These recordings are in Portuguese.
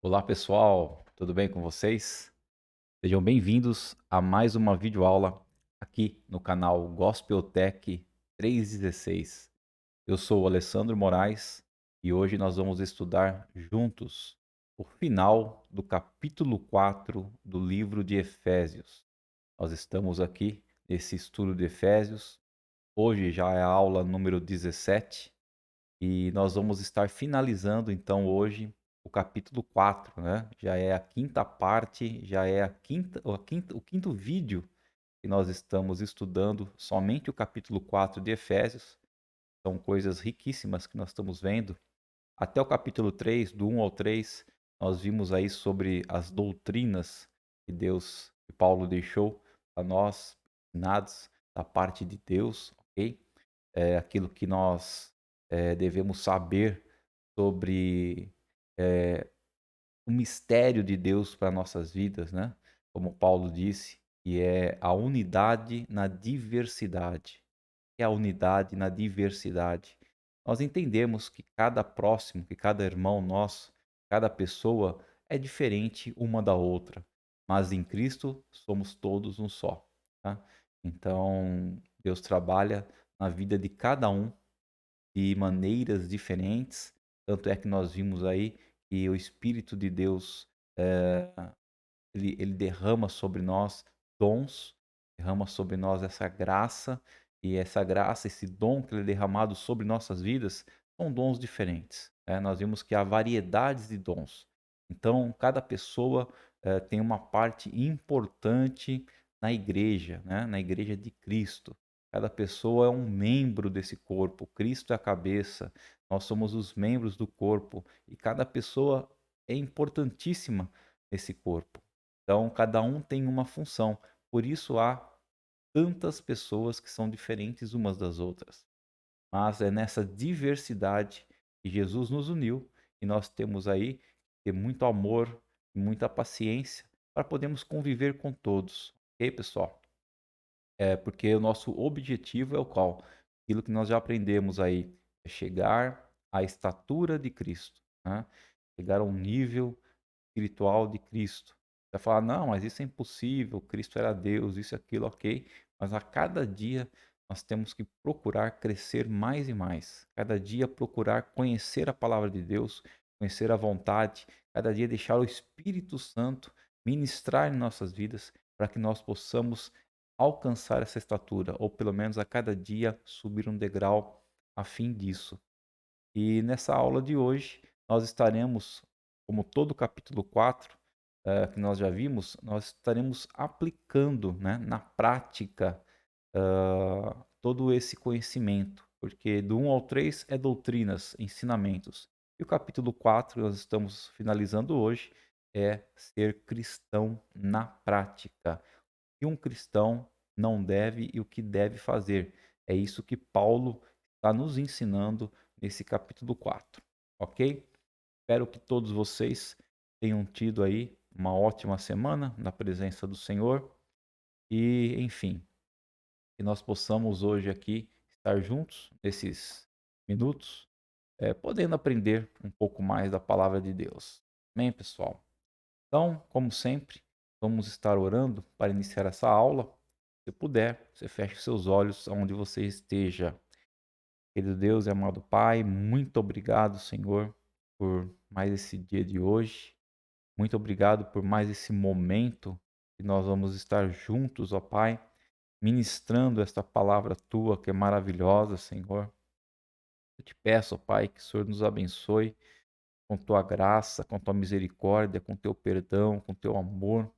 Olá pessoal, tudo bem com vocês? Sejam bem-vindos a mais uma videoaula aqui no canal Gospel Tech 316. Eu sou o Alessandro Moraes e hoje nós vamos estudar juntos o final do capítulo 4 do livro de Efésios. Nós estamos aqui nesse estudo de Efésios. Hoje já é a aula número 17 e nós vamos estar finalizando então hoje o capítulo 4, né? Já é a quinta parte, já é o quinto vídeo que nós estamos estudando somente o capítulo 4 de Efésios. São coisas riquíssimas que nós estamos vendo. Até o capítulo 3, do 1 ao 3, nós vimos aí sobre as doutrinas que Paulo deixou a nós, ensinados da parte de Deus, ok? Aquilo que nós devemos saber sobre eh, o mistério de Deus para nossas vidas, né? Como Paulo disse, que é a unidade na diversidade. É a unidade na diversidade. Nós entendemos que cada próximo, que cada irmão nosso, cada pessoa é diferente uma da outra, mas em Cristo somos todos um só, tá? Então, Deus trabalha na vida de cada um de maneiras diferentes. Tanto é que nós vimos aí que o Espírito de Deus, eh, ele derrama sobre nós dons, derrama sobre nós essa graça, e essa graça, esse dom que ele é derramado sobre nossas vidas, são dons diferentes, né. Nós vimos que há variedades de dons. Então, cada pessoa, tem uma parte importante na igreja, né, na igreja de Cristo. Cada pessoa é um membro desse corpo, Cristo é a cabeça, nós somos os membros do corpo, e cada pessoa é importantíssima nesse corpo. Então, cada um tem uma função. Por isso há tantas pessoas que são diferentes umas das outras. Mas é nessa diversidade que Jesus nos uniu e nós temos aí que ter muito amor e muita paciência para podermos conviver com todos. Ok, pessoal? Porque o nosso objetivo é o qual? Aquilo que nós já aprendemos aí, é chegar à estatura de Cristo, né? Chegar a um nível espiritual de Cristo. Você vai falar: "Não, mas isso é impossível, Cristo era Deus, isso e aquilo", ok, mas a cada dia nós temos que procurar crescer mais e mais. Cada dia procurar conhecer a palavra de Deus, conhecer a vontade, cada dia deixar o Espírito Santo ministrar em nossas vidas, para que nós possamos alcançar essa estatura, ou pelo menos a cada dia subir um degrau a fim disso. E nessa aula de hoje, nós estaremos, como todo o capítulo 4, que nós já vimos, nós estaremos aplicando, né, na prática, todo esse conhecimento, porque do 1 ao 3 é doutrinas, ensinamentos. E o capítulo 4, que nós estamos finalizando hoje, é ser cristão na prática. Que um cristão não deve e o que deve fazer. É isso que Paulo está nos ensinando nesse capítulo 4, ok? Espero que todos vocês tenham tido aí uma ótima semana na presença do Senhor e, enfim, que nós possamos hoje aqui estar juntos nesses minutos, podendo aprender um pouco mais da palavra de Deus. Amém, pessoal? Então, como sempre, vamos estar orando para iniciar essa aula. Se puder, você feche seus olhos aonde você esteja. Querido Deus e amado Pai, muito obrigado, Senhor, por mais esse dia de hoje. Muito obrigado por mais esse momento que nós vamos estar juntos, ó Pai, ministrando esta palavra tua que é maravilhosa, Senhor. Eu te peço, ó Pai, que o Senhor nos abençoe com tua graça, com tua misericórdia, com teu perdão, com teu amor.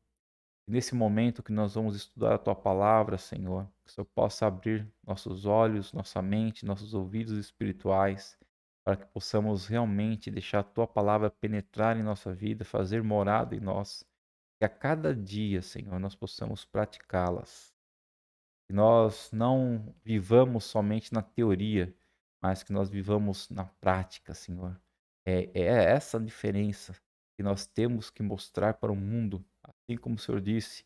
E nesse momento que nós vamos estudar a tua palavra, Senhor, que o Senhor possa abrir nossos olhos, nossa mente, nossos ouvidos espirituais, para que possamos realmente deixar a tua palavra penetrar em nossa vida, fazer morada em nós, que a cada dia, Senhor, nós possamos praticá-las. Que nós não vivamos somente na teoria, mas que nós vivamos na prática, Senhor. É essa a diferença que nós temos que mostrar para o mundo. Assim como o Senhor disse,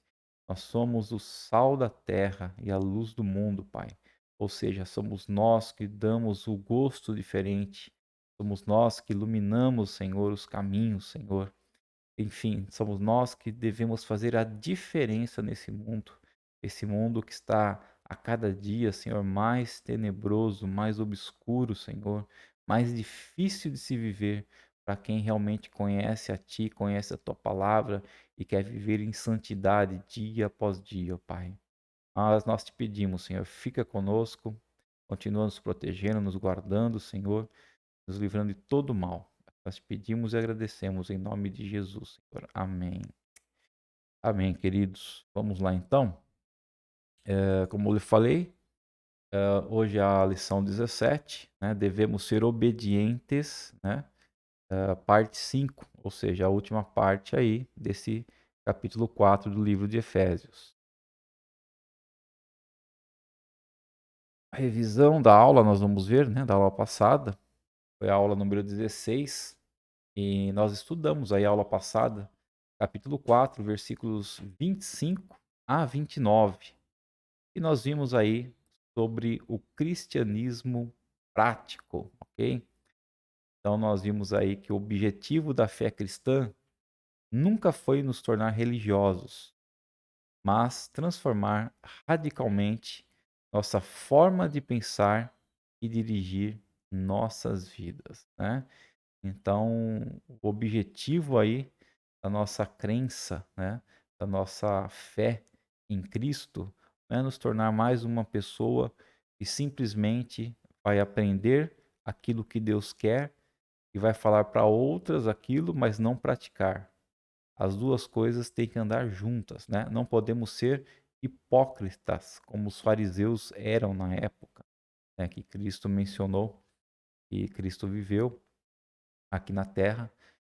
nós somos o sal da terra e a luz do mundo, Pai. Ou seja, somos nós que damos o gosto diferente, somos nós que iluminamos, Senhor, os caminhos, Senhor. enfim, somos nós que devemos fazer a diferença nesse mundo. Esse mundo que está a cada dia, Senhor, mais tenebroso, mais obscuro, Senhor, mais difícil de se viver para quem realmente conhece a Ti, conhece a Tua palavra e quer viver em santidade dia após dia, ó Pai. Mas nós te pedimos, Senhor, fica conosco, continua nos protegendo, nos guardando, Senhor, nos livrando de todo mal. Nós te pedimos e agradecemos em nome de Jesus, Senhor. Amém. Amém, queridos. Vamos lá então. Como eu lhe falei, hoje é a lição 17, né? Devemos ser obedientes, né? Parte 5, ou seja, a última parte aí desse capítulo 4 do livro de Efésios. A revisão da aula nós vamos ver, né? Da aula passada, foi a aula número 16, e nós estudamos aí a aula passada, capítulo 4, versículos 25 a 29. E nós vimos aí sobre o cristianismo prático, ok? Então nós vimos aí que o objetivo da fé cristã nunca foi nos tornar religiosos, mas transformar radicalmente nossa forma de pensar e dirigir nossas vidas, né? Então, o objetivo aí da nossa crença, né, da nossa fé em Cristo, não é nos tornar mais uma pessoa que simplesmente vai aprender aquilo que Deus quer e vai falar para outras aquilo, mas não praticar. As duas coisas têm que andar juntas, né? Não podemos ser hipócritas, como os fariseus eram na época, né, que Cristo mencionou e Cristo viveu aqui na terra.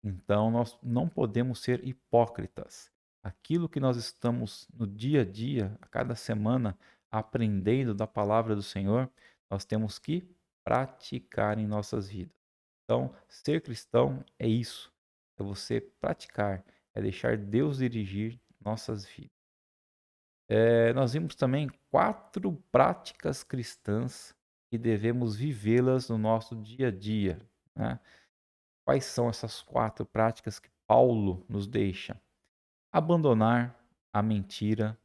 Então, nós não podemos ser hipócritas. Aquilo que nós estamos no dia a dia, a cada semana, aprendendo da palavra do Senhor, nós temos que praticar em nossas vidas. Então, ser cristão é isso, é você praticar, é deixar Deus dirigir nossas vidas. Nós vimos também 4 práticas cristãs que devemos vivê-las no nosso dia a dia, né? Quais são essas 4 práticas que Paulo nos deixa? Abandonar a mentira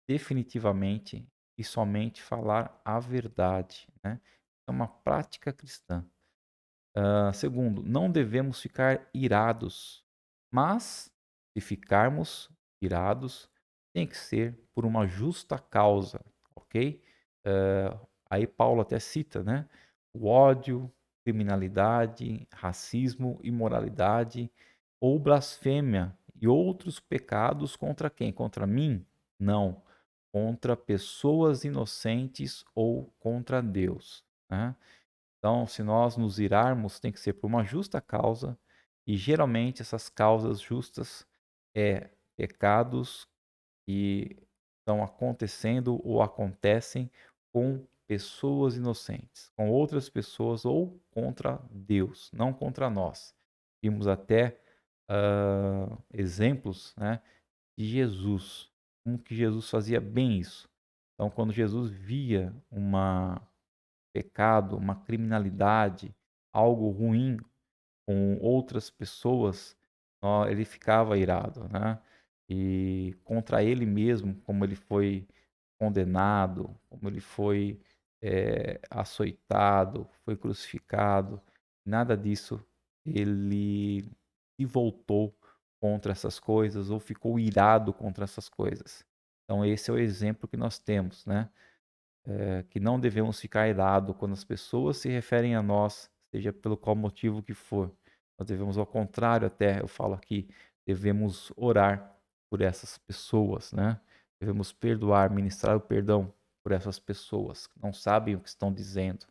definitivamente e somente falar a verdade, né? É uma prática cristã. Segundo, não devemos ficar irados, mas se ficarmos irados, tem que ser por uma justa causa, ok? Aí Paulo até cita, né? O ódio, criminalidade, racismo, imoralidade ou blasfêmia e outros pecados contra quem? Contra mim? Não. Contra pessoas inocentes ou contra Deus, né? Então, se nós nos irarmos, tem que ser por uma justa causa, e geralmente essas causas justas é pecados que estão acontecendo ou acontecem com pessoas inocentes, com outras pessoas ou contra Deus, não contra nós. Vimos até exemplos, né, de Jesus, como que Jesus fazia bem isso. Então, quando Jesus via uma pecado, uma criminalidade, algo ruim com outras pessoas, ele ficava irado, né? E contra ele mesmo, como ele foi condenado, como ele foi açoitado, foi crucificado, nada disso ele se voltou contra essas coisas ou ficou irado contra essas coisas. Então esse é o exemplo que nós temos, né? Que não devemos ficar irados quando as pessoas se referem a nós, seja pelo qual motivo que for. Nós devemos, ao contrário, até eu falo aqui, devemos orar por essas pessoas, né? Devemos perdoar, ministrar o perdão por essas pessoas que não sabem o que estão dizendo.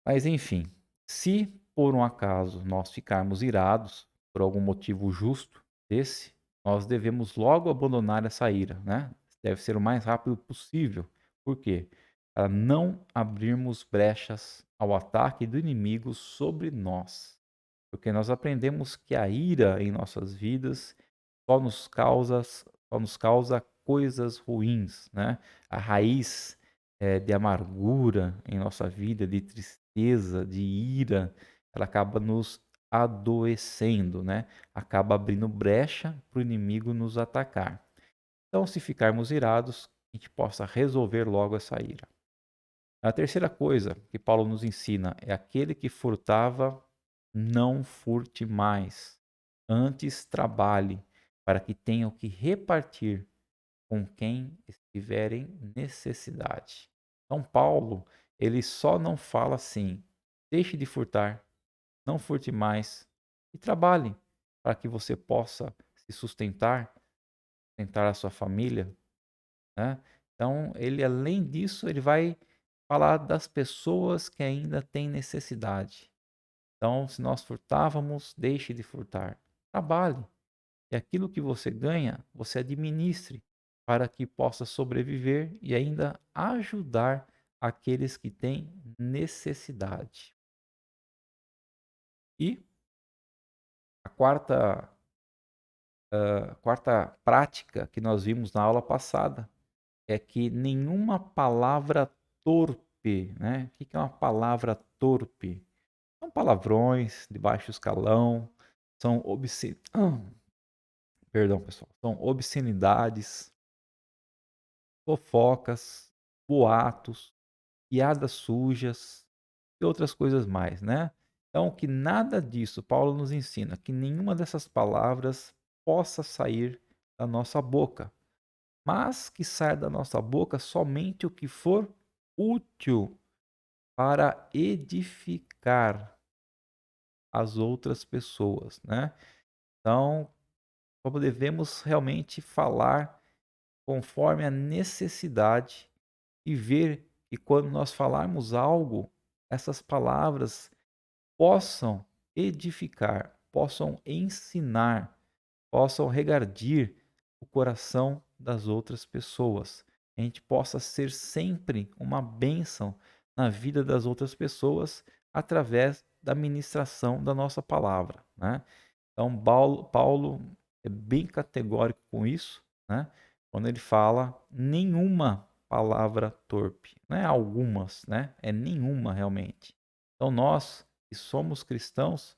Mas enfim, se por um acaso nós ficarmos irados por algum motivo justo desse, nós devemos logo abandonar essa ira, né? Deve ser o mais rápido possível. Por quê? Para não abrirmos brechas ao ataque do inimigo sobre nós. Porque nós aprendemos que a ira em nossas vidas só nos causa coisas ruins, né? A raiz de amargura em nossa vida, de tristeza, de ira, ela acaba nos adoecendo, né? Acaba abrindo brecha para o inimigo nos atacar. Então, se ficarmos irados, a gente possa resolver logo essa ira. A terceira coisa que Paulo nos ensina é: aquele que furtava, não furte mais. Antes trabalhe, para que tenha o que repartir com quem estiver em necessidade. Então, Paulo, ele só não fala assim: deixe de furtar, não furte mais e trabalhe para que você possa se sustentar a sua família, né? Então, ele além disso, ele vai falar das pessoas que ainda têm necessidade. Então, se nós furtávamos, deixe de furtar. Trabalhe. E aquilo que você ganha, você administre para que possa sobreviver e ainda ajudar aqueles que têm necessidade. E a quarta prática que nós vimos na aula passada é que nenhuma palavra torpe, né? O que é uma palavra torpe? São palavrões de baixo escalão, são perdão, pessoal, são obscenidades, fofocas, boatos, piadas sujas e outras coisas mais, né? Então, que nada disso, Paulo nos ensina, que nenhuma dessas palavras possa sair da nossa boca, mas que saia da nossa boca somente o que for útil para edificar as outras pessoas, né? Então, como devemos realmente falar conforme a necessidade e ver que quando nós falarmos algo, essas palavras possam edificar, possam ensinar, possam regardir o coração das outras pessoas. A gente possa ser sempre uma bênção na vida das outras pessoas através da ministração da nossa palavra, né? Então, Paulo é bem categórico com isso, né? Quando ele fala nenhuma palavra torpe, não é algumas, né? É nenhuma realmente. Então, nós que somos cristãos,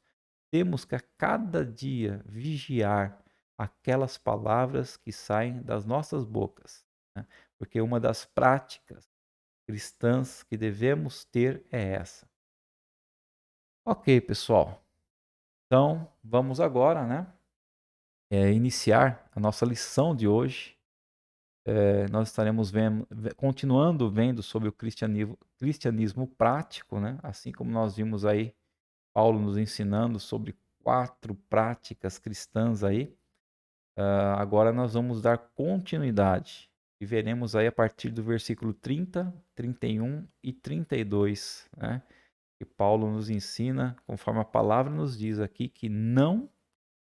temos que a cada dia vigiar aquelas palavras que saem das nossas bocas, né? Porque uma das práticas cristãs que devemos ter é essa. Ok, pessoal. Então, vamos agora, né? Iniciar a nossa lição de hoje. Nós estaremos continuando vendo sobre o cristianismo prático, né? Assim como nós vimos aí Paulo nos ensinando sobre 4 práticas cristãs aí. Agora nós vamos dar continuidade e veremos aí a partir do versículo 30, 31 e 32, né? Que Paulo nos ensina, conforme a palavra nos diz aqui, que não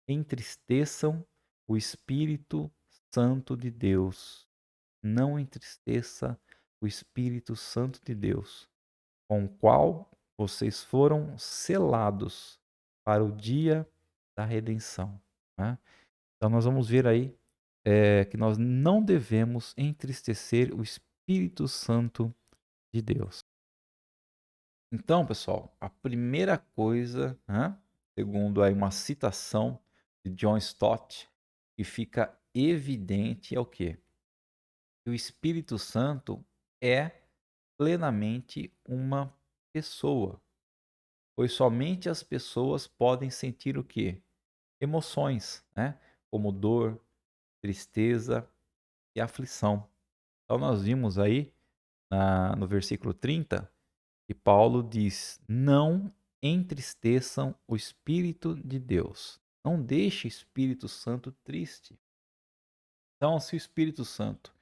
entristeçam o Espírito Santo de Deus. Não entristeça o Espírito Santo de Deus, com o qual vocês foram selados para o dia da redenção, né? Então nós vamos ver aí que nós não devemos entristecer o Espírito Santo de Deus. Então, pessoal, a primeira coisa, né, segundo aí uma citação de John Stott, que fica evidente é o quê? Que o Espírito Santo é plenamente uma pessoa, pois somente as pessoas podem sentir o quê? Emoções, né? Como dor, tristeza e aflição. Então nós vimos aí no versículo 30 que Paulo diz: não entristeçam o Espírito de Deus. Não deixe o Espírito Santo triste. Então, se o Espírito Santo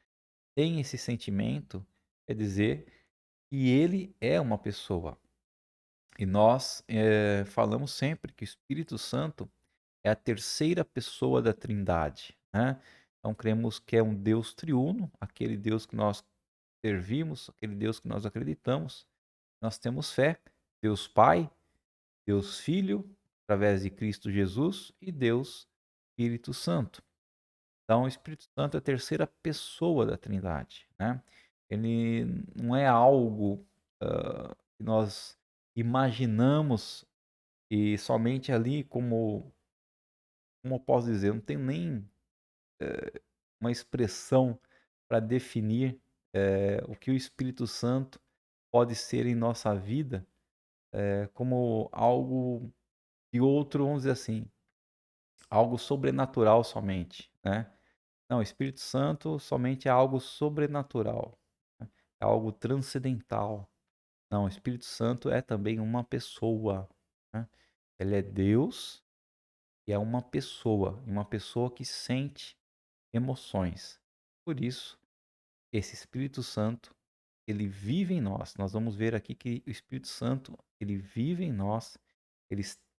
tem esse sentimento, quer dizer que ele é uma pessoa. E nós falamos sempre que o Espírito Santo é a terceira pessoa da Trindade, né? Então cremos que é um Deus triuno, aquele Deus que nós servimos, aquele Deus que nós acreditamos. Nós temos fé, Deus Pai, Deus Filho, através de Cristo Jesus, e Deus Espírito Santo. Então, o Espírito Santo é a terceira pessoa da Trindade, né? Ele não é algo que nós imaginamos E somente ali, como eu posso dizer, eu não tenho nem uma expressão para definir o que o Espírito Santo pode ser em nossa vida, como algo de outro, vamos dizer assim, algo sobrenatural somente, né? Não, o Espírito Santo somente é algo sobrenatural, né? É algo transcendental. Não, o Espírito Santo é também uma pessoa, né? Ele é Deus e é uma pessoa que sente emoções. Por isso, esse Espírito Santo, ele vive em nós. Nós vamos ver aqui que o Espírito Santo, ele vive em nós.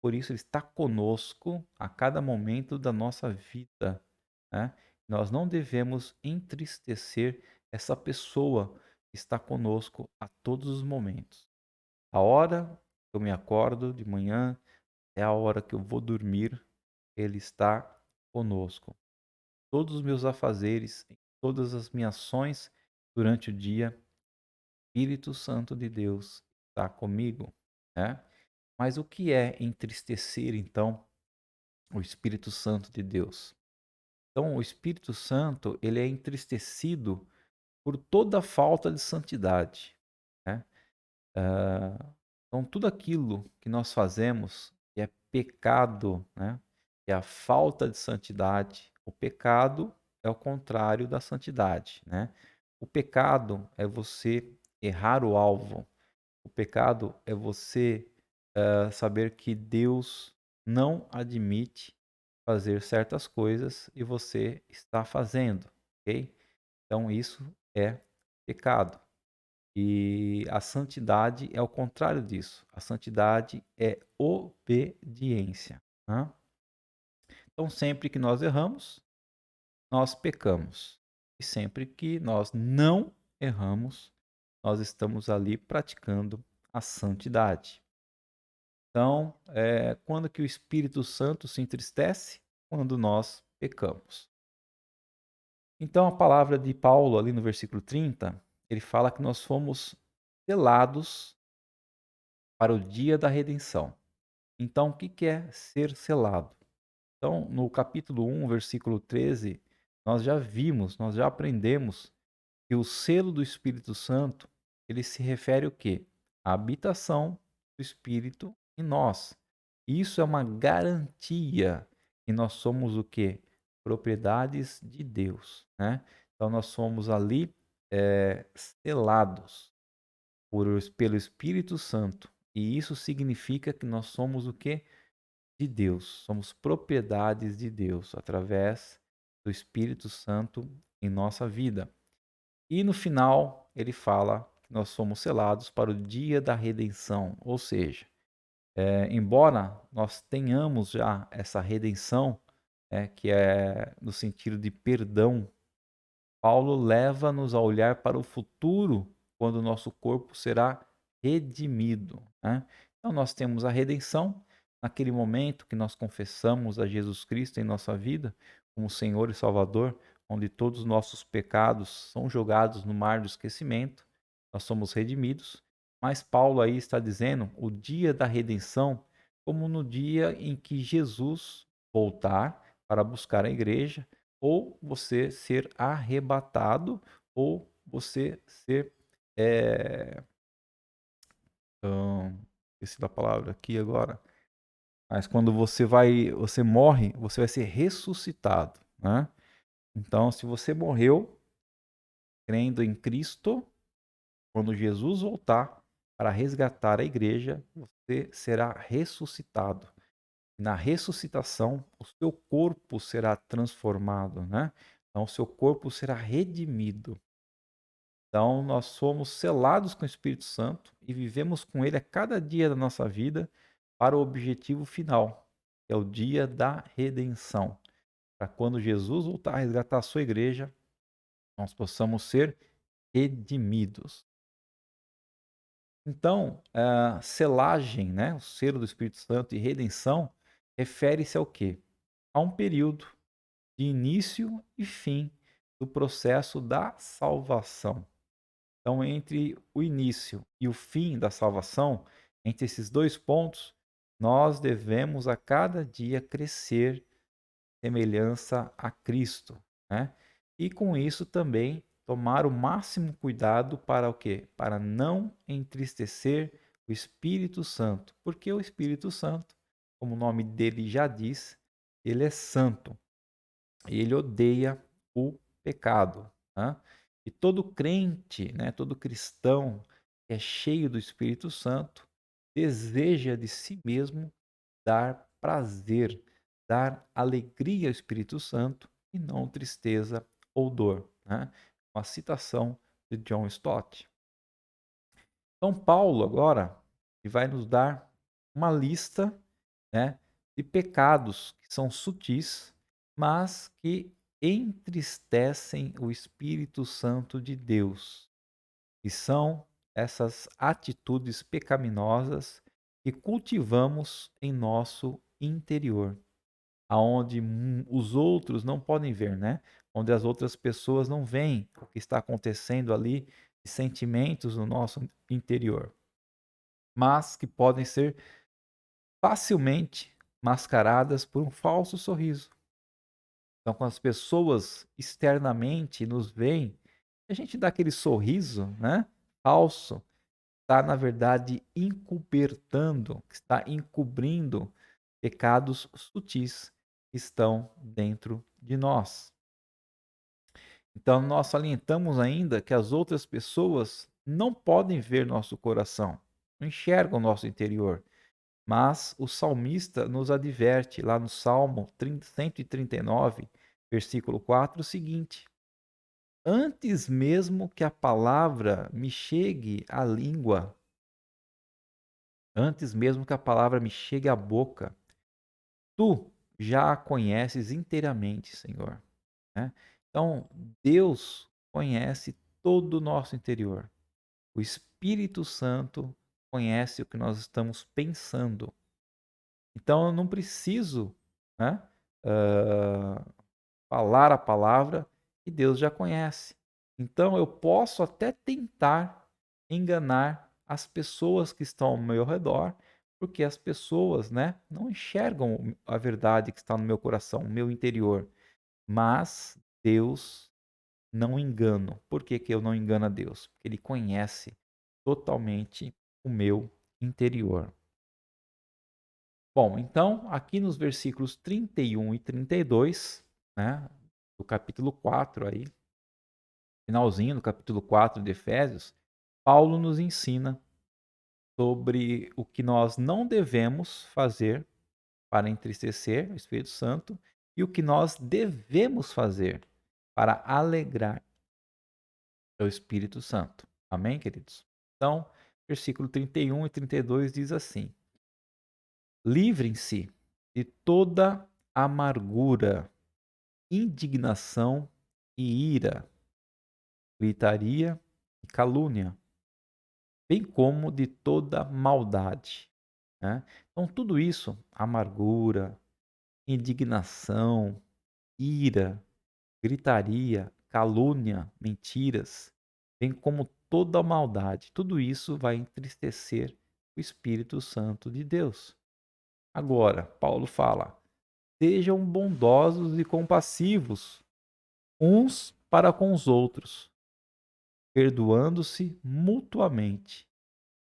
Por isso, ele está conosco a cada momento da nossa vida, né? Nós não devemos entristecer essa pessoa que está conosco a todos os momentos. A hora que eu me acordo de manhã é a hora que eu vou dormir, ele está conosco. Todos os meus afazeres, todas as minhas ações durante o dia, o Espírito Santo de Deus está comigo, né? Mas o que é entristecer, então, o Espírito Santo de Deus? Então, o Espírito Santo, ele é entristecido por toda a falta de santidade, né? Então, tudo aquilo que nós fazemos que é pecado, né? Que é a falta de santidade. O pecado é o contrário da santidade, né? O pecado é você errar o alvo. O pecado é você saber que Deus não admite fazer certas coisas e você está fazendo, ok? Então, isso é pecado. E a santidade é o contrário disso. A santidade é obediência, né? Então, sempre que nós erramos, nós pecamos. E sempre que nós não erramos, nós estamos ali praticando a santidade. Então, quando que o Espírito Santo se entristece? Quando nós pecamos. Então, a palavra de Paulo, ali no versículo 30, ele fala que nós fomos selados para o dia da redenção. Então, o que que é ser selado? Então, no capítulo 1, versículo 13, nós já vimos, nós já aprendemos que o selo do Espírito Santo, ele se refere ao quê? À habitação do Espírito em nós. Isso é uma garantia que nós somos o quê? Propriedades de Deus, né? Então, nós somos ali selados pelo Espírito Santo. E isso significa que nós somos o quê? De Deus. Somos propriedades de Deus através do Espírito Santo em nossa vida. E no final, ele fala que nós somos selados para o dia da redenção. Ou seja, embora nós tenhamos já essa redenção, que é no sentido de perdão, Paulo leva-nos a olhar para o futuro, quando o nosso corpo será redimido, né? Então nós temos a redenção naquele momento que nós confessamos a Jesus Cristo em nossa vida como Senhor e Salvador, onde todos os nossos pecados são jogados no mar do esquecimento, nós somos redimidos. Mas Paulo aí está dizendo o dia da redenção como no dia em que Jesus voltar para buscar a igreja, ou você ser arrebatado, ou você ser. É, esqueci da palavra aqui agora. Mas quando você morre, você vai ser ressuscitado, né? Então, se você morreu crendo em Cristo, quando Jesus voltar para resgatar a igreja, você será ressuscitado. Na ressuscitação, o seu corpo será transformado, né? Então, o seu corpo será redimido. Então, nós somos selados com o Espírito Santo e vivemos com ele a cada dia da nossa vida para o objetivo final, que é o dia da redenção. Para quando Jesus voltar a resgatar a sua igreja, nós possamos ser redimidos. Então, a selagem, né, o selo do Espírito Santo e redenção, refere-se ao quê? A um período de início e fim do processo da salvação. Então, entre o início e o fim da salvação, entre esses dois pontos, nós devemos a cada dia crescer semelhança a Cristo, né? E com isso também tomar o máximo cuidado para o quê? Para não entristecer o Espírito Santo, porque o Espírito Santo, como o nome dele já diz, ele é santo e ele odeia o pecado, né? E todo crente, né, todo cristão que é cheio do Espírito Santo, deseja de si mesmo dar prazer, dar alegria ao Espírito Santo e não tristeza ou dor, né? Uma citação de John Stott. Então, Paulo agora ele vai nos dar uma lista, né, de pecados que são sutis, mas que entristecem o Espírito Santo de Deus, que são essas atitudes pecaminosas que cultivamos em nosso interior, aonde os outros não podem ver, né? Onde as outras pessoas não veem o que está acontecendo ali, de sentimentos no nosso interior, mas que podem ser facilmente mascaradas por um falso sorriso. Então, quando as pessoas externamente nos veem, a gente dá aquele sorriso, né? Falso, está na verdade encobertando, está encobrindo pecados sutis que estão dentro de nós. Então, nós salientamos ainda que as outras pessoas não podem ver nosso coração, não enxergam o nosso interior. Mas o salmista nos adverte lá no Salmo 139, versículo 4, o seguinte: Antes mesmo que a palavra me chegue à língua, antes mesmo que a palavra me chegue à boca, tu já a conheces inteiramente, Senhor. Né? Então, Deus conhece todo o nosso interior. O Espírito Santo conhece o que nós estamos pensando. Então, eu não preciso, né, falar a palavra que Deus já conhece. Então, eu posso até tentar enganar as pessoas que estão ao meu redor, porque as pessoas, né, não enxergam a verdade que está no meu coração, no meu interior. Mas Deus não engano. Por que que eu não engano a Deus? Porque Ele conhece totalmente o meu interior. Bom, então, aqui nos versículos 31 e 32, né, do capítulo 4 aí, finalzinho do capítulo 4 de Efésios, Paulo nos ensina sobre o que nós não devemos fazer para entristecer o Espírito Santo e o que nós devemos fazer para alegrar o Espírito Santo. Amém, queridos? Então, versículo 31 e 32 diz assim: Livrem-se de toda amargura, indignação e ira, gritaria e calúnia, bem como de toda maldade. Né? Então, tudo isso, amargura, indignação, ira, gritaria, calúnia, mentiras, bem como toda maldade, tudo isso vai entristecer o Espírito Santo de Deus. Agora, Paulo fala: sejam bondosos e compassivos uns para com os outros, perdoando-se mutuamente,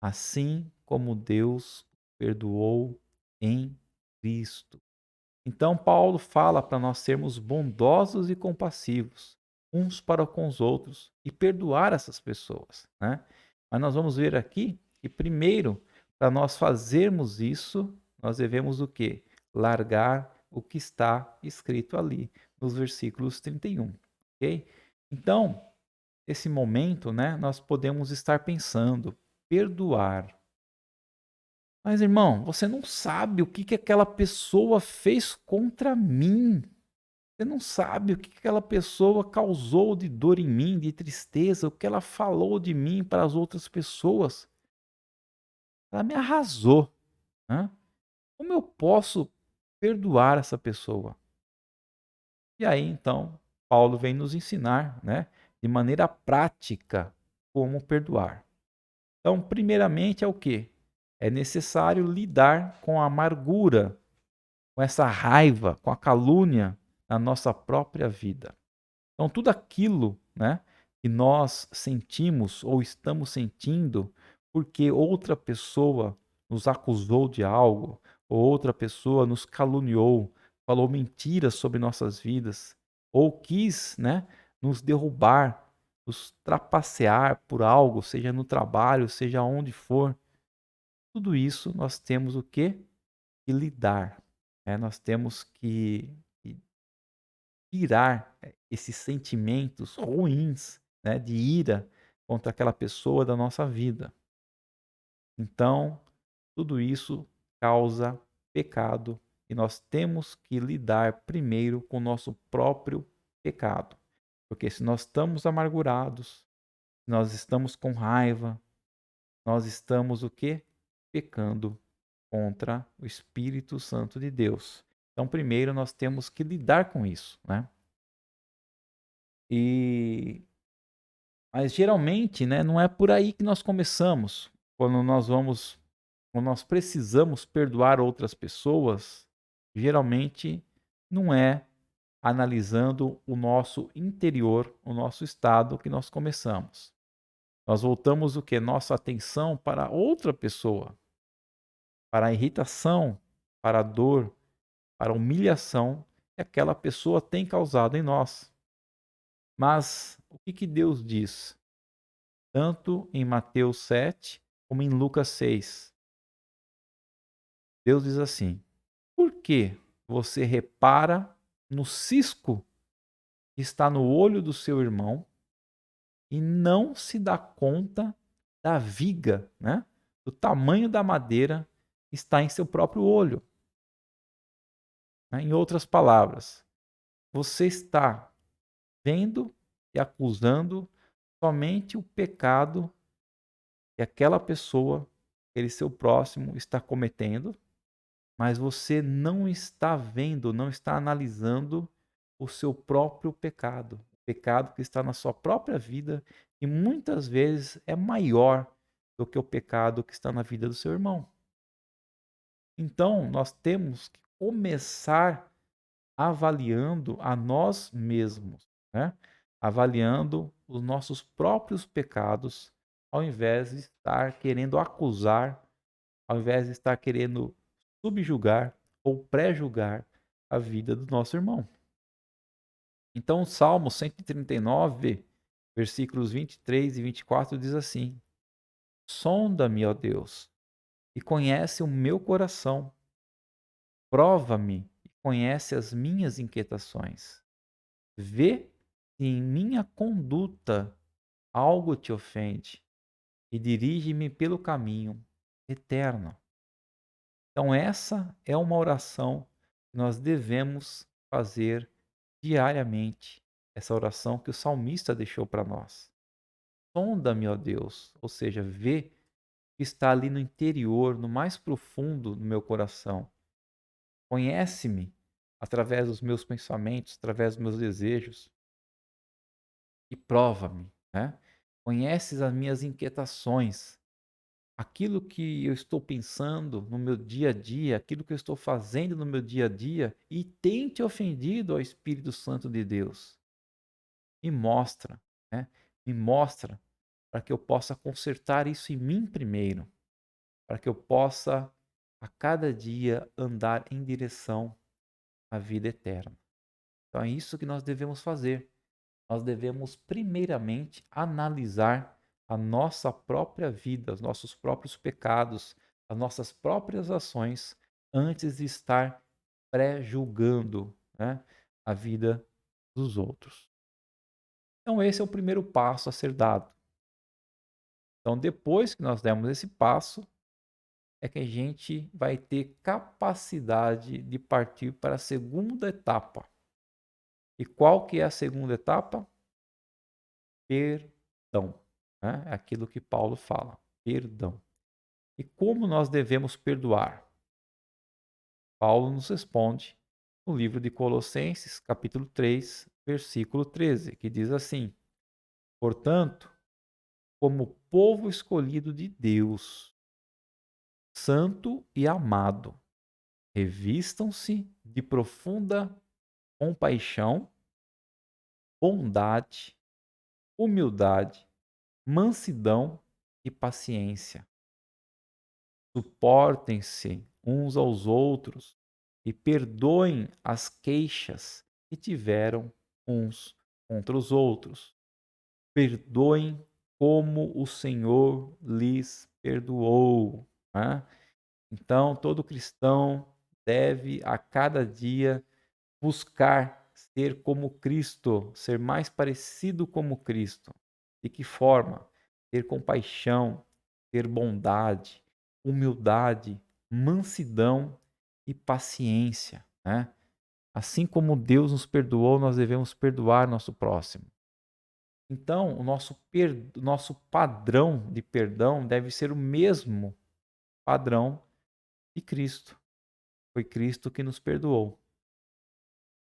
assim como Deus perdoou em Cristo. Então, Paulo fala para nós sermos bondosos e compassivos uns para com os outros e perdoar essas pessoas, né? Mas nós vamos ver aqui que primeiro, para nós fazermos isso, nós devemos o quê? Largar o que está escrito ali nos versículos 31, ok? Então, nesse momento, né, nós podemos estar pensando, perdoar. Mas, irmão, você não sabe o que que aquela pessoa fez contra mim. Você não sabe o que que aquela pessoa causou de dor em mim, de tristeza, o que ela falou de mim para as outras pessoas. Ela me arrasou, né? Como eu posso perdoar essa pessoa? E aí, então, Paulo vem nos ensinar, né, de maneira prática como perdoar. Então, primeiramente é o quê? é necessário lidar com a amargura, com essa raiva, com a calúnia na nossa própria vida. Então, tudo aquilo, né, que nós sentimos ou estamos sentindo porque outra pessoa nos acusou de algo, ou outra pessoa nos caluniou, falou mentiras sobre nossas vidas, ou quis, né, nos derrubar, nos trapacear por algo, seja no trabalho, seja onde for. Tudo isso nós temos o quê? Que lidar. Nós temos que tirar esses sentimentos ruins, né, de ira contra aquela pessoa da nossa vida. Então, tudo isso causa pecado e nós temos que lidar primeiro com o nosso próprio pecado. Porque se nós estamos amargurados, se nós estamos com raiva, nós estamos o quê? Pecando contra o Espírito Santo de Deus. Então, primeiro nós temos que lidar com isso, né? Mas geralmente, né, não é por aí que nós começamos. Quando nós precisamos perdoar outras pessoas, geralmente não é analisando o nosso interior, o nosso estado que nós começamos. Nós voltamos o que? Nossa atenção para outra pessoa, para a irritação, para a dor, para a humilhação que aquela pessoa tem causado em nós. Mas o que Deus diz? Tanto em Mateus 7 como em Lucas 6. Deus diz assim: por que você repara no cisco que está no olho do seu irmão e não se dá conta da viga, né? Do tamanho da madeira que está em seu próprio olho? Né? Em outras palavras, você está vendo e acusando somente o pecado que aquela pessoa, aquele seu próximo, está cometendo, mas você não está vendo, não está analisando o seu próprio pecado, o pecado que está na sua própria vida e muitas vezes é maior do que o pecado que está na vida do seu irmão. Então, nós temos que começar avaliando a nós mesmos, né? Avaliando os nossos próprios pecados, ao invés de estar querendo acusar, ao invés de estar querendo subjugar ou pré-julgar a vida do nosso irmão. Então, o Salmo 139, versículos 23 e 24 diz assim: sonda-me, ó Deus, e conhece o meu coração. Prova-me e conhece as minhas inquietações. Vê se em minha conduta algo te ofende e dirige-me pelo caminho eterno. Então, essa é uma oração que nós devemos fazer diariamente. Essa oração que o salmista deixou para nós. Sonda-me, ó Deus, ou seja, vê o que está ali no interior, no mais profundo do meu coração. Conhece-me através dos meus pensamentos, através dos meus desejos e prova-me, né? Conheces as minhas inquietações, aquilo que eu estou pensando no meu dia a dia, aquilo que eu estou fazendo no meu dia a dia e tem te ofendido ao Espírito Santo de Deus. Me mostra, né? Me mostra para que eu possa consertar isso em mim primeiro, para que eu possa a cada dia andar em direção à vida eterna. Então é isso que nós devemos fazer. Nós devemos primeiramente analisar a nossa própria vida, os nossos próprios pecados, as nossas próprias ações, antes de estar pré-julgando, né, a vida dos outros. Então, esse é o primeiro passo a ser dado. Então, depois que nós demos esse passo, é que a gente vai ter capacidade de partir para a segunda etapa. E qual que é a segunda etapa? Perdão. Né? É aquilo que Paulo fala, perdão. E como nós devemos perdoar? Paulo nos responde no livro de Colossenses, capítulo 3, versículo 13, que diz assim: portanto, como povo escolhido de Deus, santo e amado. Revistam-se de profunda compaixão, bondade, humildade, mansidão e paciência. Suportem-se uns aos outros e perdoem as queixas que tiveram uns contra os outros. Perdoem como o Senhor lhes perdoou. Né? Então, todo cristão deve a cada dia buscar ser como Cristo, ser mais parecido como Cristo. De que forma? Ter compaixão, ter bondade, humildade, mansidão e paciência, né? Assim como Deus nos perdoou, nós devemos perdoar nosso próximo. Então, o nosso padrão de perdão deve ser o mesmo padrão de Cristo. Foi Cristo que nos perdoou.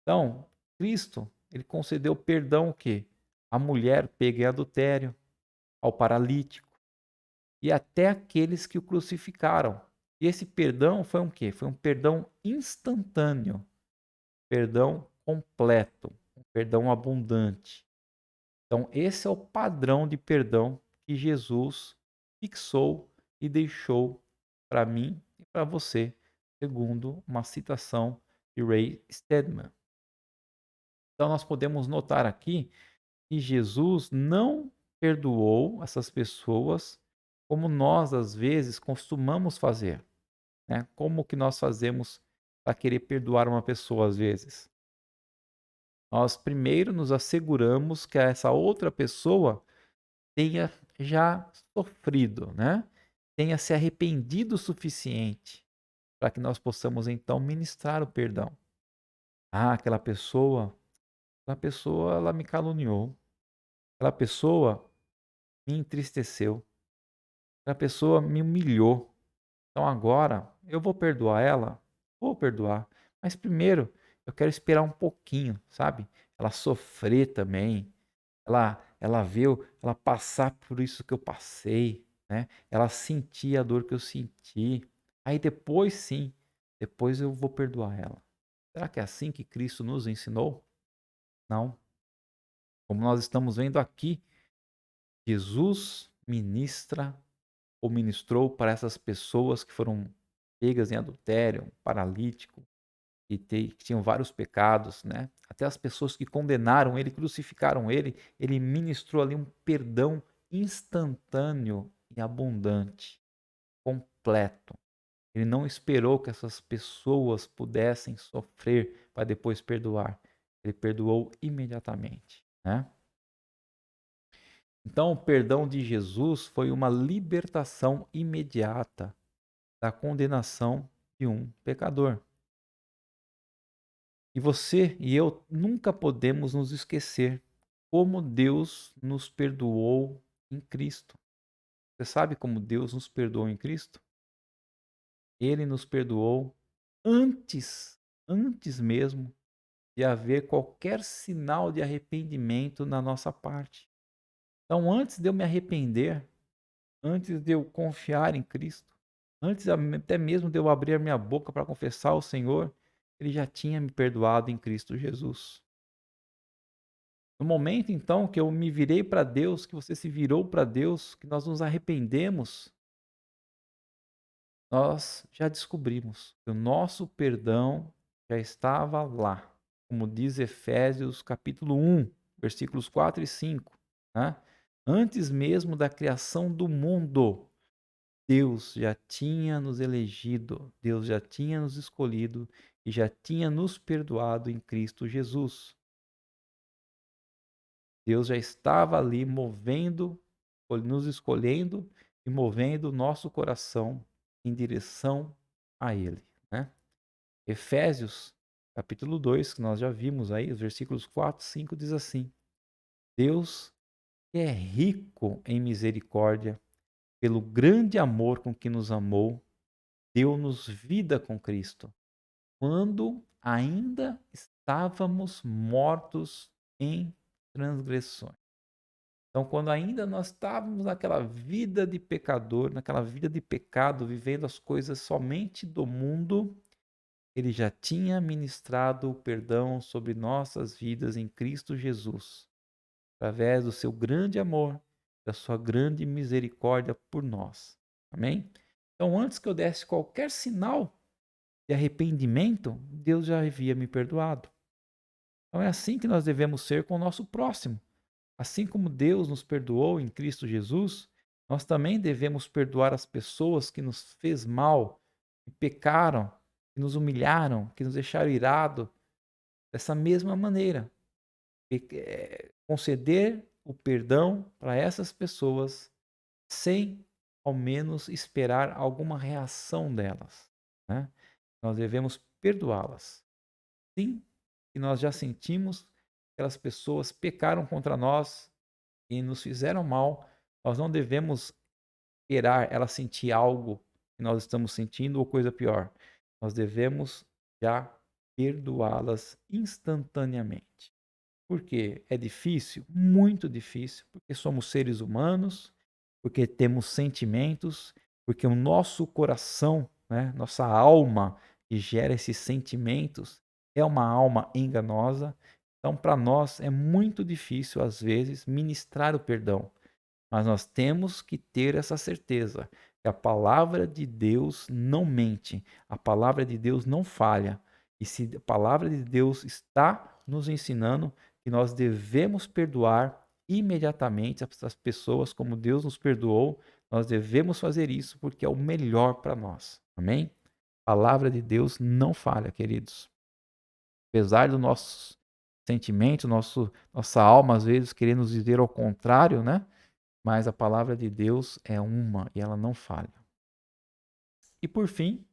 Então, Cristo, ele concedeu perdão o quê? À mulher pega em adultério, ao paralítico e até aqueles que o crucificaram. E esse perdão foi um quê? Foi um perdão instantâneo, perdão completo, um perdão abundante. Então, esse é o padrão de perdão que Jesus fixou e deixou para mim e para você, segundo uma citação de Ray Stedman. Então, nós podemos notar aqui que Jesus não perdoou essas pessoas como nós, às vezes, costumamos fazer. Né? Como que nós fazemos para querer perdoar uma pessoa, às vezes? Nós primeiro nos asseguramos que essa outra pessoa tenha já sofrido, né? Tenha se arrependido o suficiente para que nós possamos então ministrar o perdão. Ah, aquela pessoa ela me caluniou, aquela pessoa me entristeceu, aquela pessoa me humilhou. Então agora eu vou perdoar ela, vou perdoar, mas primeiro eu quero esperar um pouquinho, sabe? Ela sofrer também, ela passar por isso que eu passei, né? Ela sentir a dor que eu senti. Aí depois sim, depois eu vou perdoar ela. Será que é assim que Cristo nos ensinou? Não. Como nós estamos vendo aqui, Jesus ministra ou ministrou para essas pessoas que foram pegas em adultério, paralítico, que tinham vários pecados, né? Até as pessoas que condenaram ele, crucificaram ele, ele ministrou ali um perdão instantâneo e abundante, completo. Ele não esperou que essas pessoas pudessem sofrer para depois perdoar. Ele perdoou imediatamente, né? Então, o perdão de Jesus foi uma libertação imediata da condenação de um pecador. E você e eu nunca podemos nos esquecer como Deus nos perdoou em Cristo. Você sabe como Deus nos perdoou em Cristo? Ele nos perdoou antes mesmo de haver qualquer sinal de arrependimento na nossa parte. Então, antes de eu me arrepender, antes de eu confiar em Cristo, antes até mesmo de eu abrir a minha boca para confessar ao Senhor, Ele já tinha me perdoado em Cristo Jesus. No momento, então, que eu me virei para Deus, que você se virou para Deus, que nós nos arrependemos, nós já descobrimos que o nosso perdão já estava lá. Como diz Efésios capítulo 1, versículos 4 e 5. Né? Antes mesmo da criação do mundo, Deus já tinha nos elegido, Deus já tinha nos escolhido e já tinha nos perdoado em Cristo Jesus. Deus já estava ali movendo, nos escolhendo e movendo o nosso coração em direção a Ele. Né? Efésios, capítulo 2, que nós já vimos aí, os versículos 4 e 5 diz assim: Deus que é rico em misericórdia, pelo grande amor com que nos amou, deu-nos vida com Cristo, quando ainda estávamos mortos em transgressões. Então, quando ainda nós estávamos naquela vida de pecador, naquela vida de pecado, vivendo as coisas somente do mundo, ele já tinha ministrado o perdão sobre nossas vidas em Cristo Jesus, através do seu grande amor, da sua grande misericórdia por nós. Amém? Então, antes que eu desse qualquer sinal de arrependimento, Deus já havia me perdoado. Então, é assim que nós devemos ser com o nosso próximo. Assim como Deus nos perdoou em Cristo Jesus, nós também devemos perdoar as pessoas que nos fez mal, que pecaram, que nos humilharam, que nos deixaram irado, dessa mesma maneira. Conceder o perdão para essas pessoas sem ao menos esperar alguma reação delas, né? Nós devemos perdoá-las. Sim, que nós já sentimos que aquelas pessoas pecaram contra nós e nos fizeram mal, nós não devemos esperar ela sentir algo que nós estamos sentindo ou coisa pior. Nós devemos já perdoá-las instantaneamente. Por quê? É difícil? Muito difícil, porque somos seres humanos, porque temos sentimentos, porque o nosso coração, né, nossa alma que gera esses sentimentos, é uma alma enganosa. Então, para nós é muito difícil, às vezes, ministrar o perdão. Mas nós temos que ter essa certeza que a palavra de Deus não mente, a palavra de Deus não falha. E se a palavra de Deus está nos ensinando que nós devemos perdoar imediatamente as pessoas como Deus nos perdoou, nós devemos fazer isso porque é o melhor para nós. Amém? A palavra de Deus não falha, queridos. Apesar do nosso sentimento, nossa alma às vezes querer nos dizer ao contrário, né? Mas a palavra de Deus é uma e ela não falha. E por fim,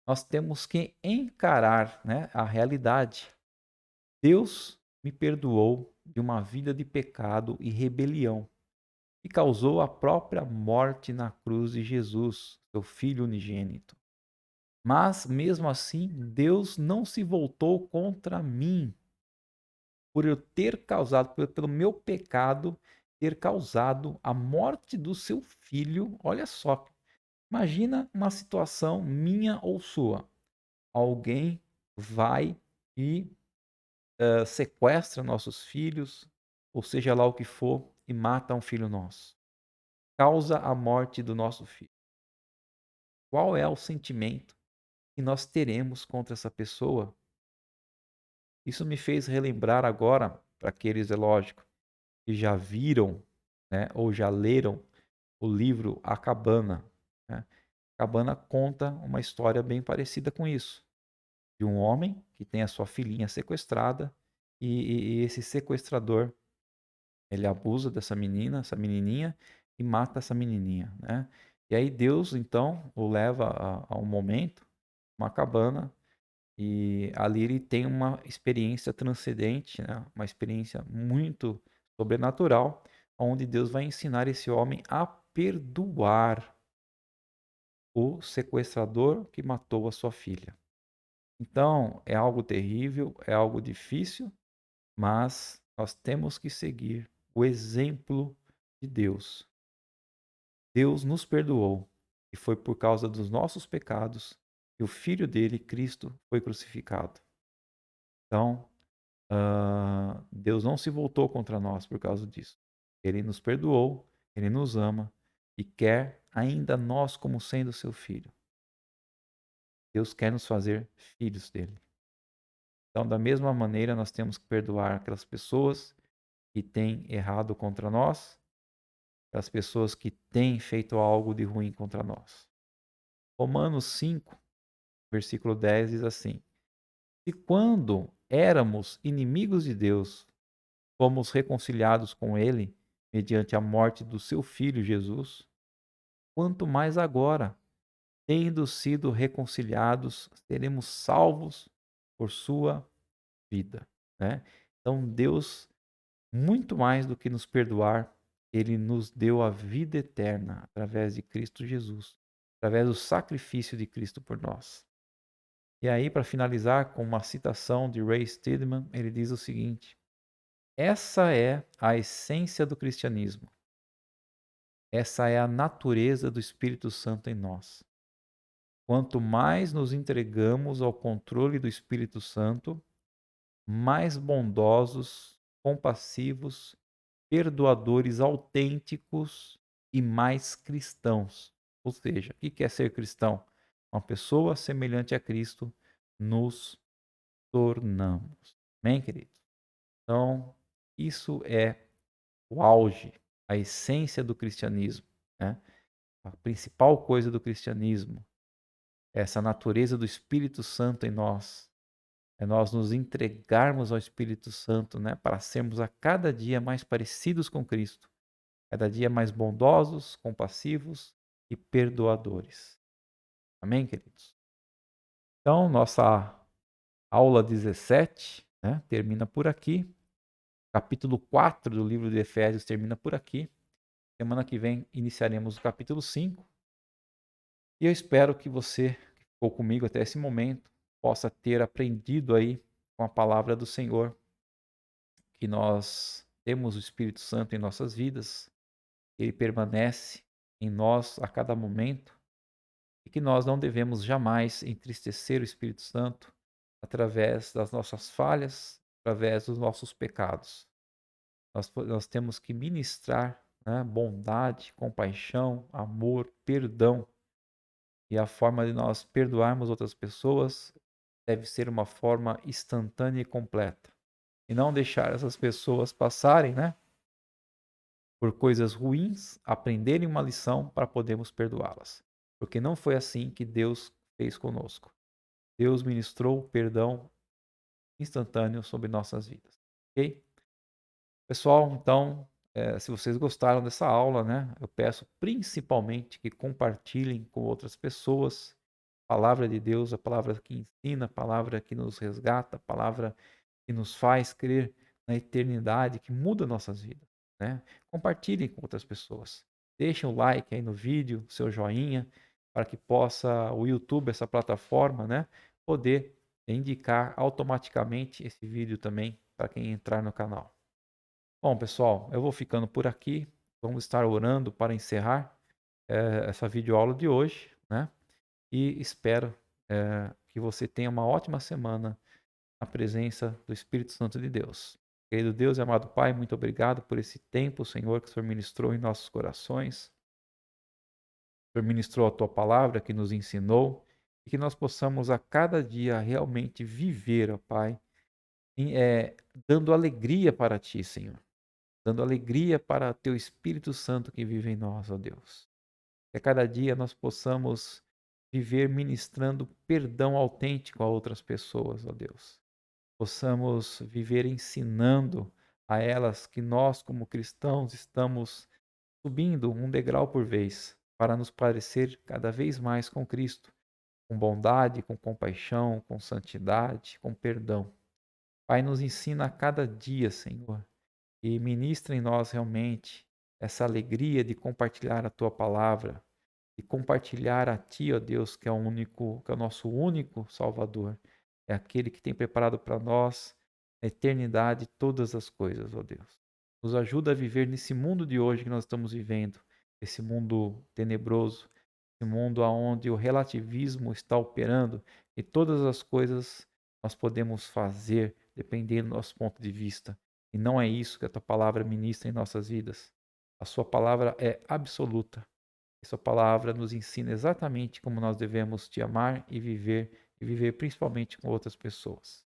nós temos que encarar, né, a realidade. Deus me perdoou de uma vida de pecado e rebelião e causou a própria morte na cruz de Jesus, seu Filho unigênito. Mas, mesmo assim, Deus não se voltou contra mim por eu ter causado, pelo meu pecado, ter causado a morte do seu filho. Olha só, imagina uma situação minha ou sua. Alguém vai e sequestra nossos filhos, ou seja lá o que for, e mata um filho nosso. Causa a morte do nosso filho. Qual é o sentimento que nós teremos contra essa pessoa? Isso me fez relembrar agora, para aqueles, é lógico, que já viram, né, ou já leram o livro A Cabana. Né? A Cabana conta uma história bem parecida com isso. De um homem que tem a sua filhinha sequestrada e esse sequestrador, ele abusa dessa menina, essa menininha, e mata essa menininha, né? E aí Deus, então, o leva a um momento, uma cabana, e ali ele tem uma experiência transcendente, né? Uma experiência muito sobrenatural, onde Deus vai ensinar esse homem a perdoar o sequestrador que matou a sua filha. Então, é algo terrível, é algo difícil, mas nós temos que seguir o exemplo de Deus. Deus nos perdoou e foi por causa dos nossos pecados que o Filho dele, Cristo, foi crucificado. Então, Deus não se voltou contra nós por causa disso. Ele nos perdoou, ele nos ama e quer ainda nós como sendo seu filho. Deus quer nos fazer filhos dele. Então, da mesma maneira, nós temos que perdoar aquelas pessoas que têm errado contra nós, aquelas pessoas que têm feito algo de ruim contra nós. Romanos 5, versículo 10 diz assim: Se quando éramos inimigos de Deus, fomos reconciliados com Ele mediante a morte do seu Filho Jesus, quanto mais agora, tendo sido reconciliados, seremos salvos por sua vida. Né? Então, Deus, muito mais do que nos perdoar, ele nos deu a vida eterna através de Cristo Jesus, através do sacrifício de Cristo por nós. E aí, para finalizar com uma citação de Ray Stedman, ele diz o seguinte: Essa é a essência do cristianismo. Essa é a natureza do Espírito Santo em nós. Quanto mais nos entregamos ao controle do Espírito Santo, mais bondosos, compassivos, perdoadores autênticos e mais cristãos. Ou seja, o que é ser cristão? Uma pessoa semelhante a Cristo nos tornamos. Amém, queridos? Então, isso é o auge, a essência do cristianismo, né? A principal coisa do cristianismo, essa natureza do Espírito Santo em nós, é nós nos entregarmos ao Espírito Santo, né, para sermos a cada dia mais parecidos com Cristo, cada dia mais bondosos, compassivos e perdoadores. Amém, queridos? Então, nossa aula 17, né, termina por aqui. Capítulo 4 do livro de Efésios termina por aqui. Semana que vem iniciaremos o capítulo 5. E eu espero que você, que ficou comigo até esse momento, possa ter aprendido aí com a palavra do Senhor, que nós temos o Espírito Santo em nossas vidas, ele permanece em nós a cada momento e que nós não devemos jamais entristecer o Espírito Santo através das nossas falhas, através dos nossos pecados. Nós temos que ministrar, né, bondade, compaixão, amor, perdão. E a forma de nós perdoarmos outras pessoas deve ser uma forma instantânea e completa. E não deixar essas pessoas passarem, né, por coisas ruins, aprenderem uma lição para podermos perdoá-las. Porque não foi assim que Deus fez conosco. Deus ministrou perdão instantâneo sobre nossas vidas. Ok? Pessoal, então, se vocês gostaram dessa aula, né, eu peço principalmente que compartilhem com outras pessoas a palavra de Deus, a palavra que ensina, a palavra que nos resgata, a palavra que nos faz crer na eternidade, que muda nossas vidas, né? Compartilhem com outras pessoas. Deixem o like aí no vídeo, seu joinha, para que possa o YouTube, essa plataforma, né, poder indicar automaticamente esse vídeo também para quem entrar no canal. Bom, pessoal, eu vou ficando por aqui. Vamos estar orando para encerrar essa videoaula de hoje, né? E espero que você tenha uma ótima semana na presença do Espírito Santo de Deus. Querido Deus e amado Pai, muito obrigado por esse tempo, Senhor, que o Senhor ministrou em nossos corações. O Senhor ministrou a Tua palavra que nos ensinou e que nós possamos a cada dia realmente viver, ó Pai, dando alegria para Ti, Senhor. Dando alegria para Teu Espírito Santo que vive em nós, ó Deus. Que a cada dia nós possamos viver ministrando perdão autêntico a outras pessoas, ó Deus. Possamos viver ensinando a elas que nós, como cristãos, estamos subindo um degrau por vez para nos parecer cada vez mais com Cristo, com bondade, com compaixão, com santidade, com perdão. Pai, nos ensina a cada dia, Senhor, e ministra em nós realmente essa alegria de compartilhar a tua palavra, de compartilhar a ti, ó Deus, que é o nosso único Salvador, é aquele que tem preparado para nós na eternidade todas as coisas, ó Deus. Nos ajuda a viver nesse mundo de hoje que nós estamos vivendo, esse mundo tenebroso, esse mundo onde o relativismo está operando e todas as coisas nós podemos fazer dependendo do nosso ponto de vista. E não é isso que a tua palavra ministra em nossas vidas. A sua palavra é absoluta. A sua palavra nos ensina exatamente como nós devemos te amar e viver principalmente com outras pessoas.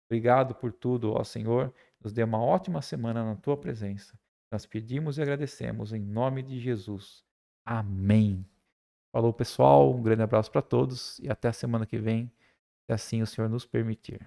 Obrigado por tudo, ó Senhor. Nos dê uma ótima semana na tua presença. Nós pedimos e agradecemos em nome de Jesus. Amém. Falou, pessoal. Um grande abraço para todos e até a semana que vem, se assim o Senhor nos permitir.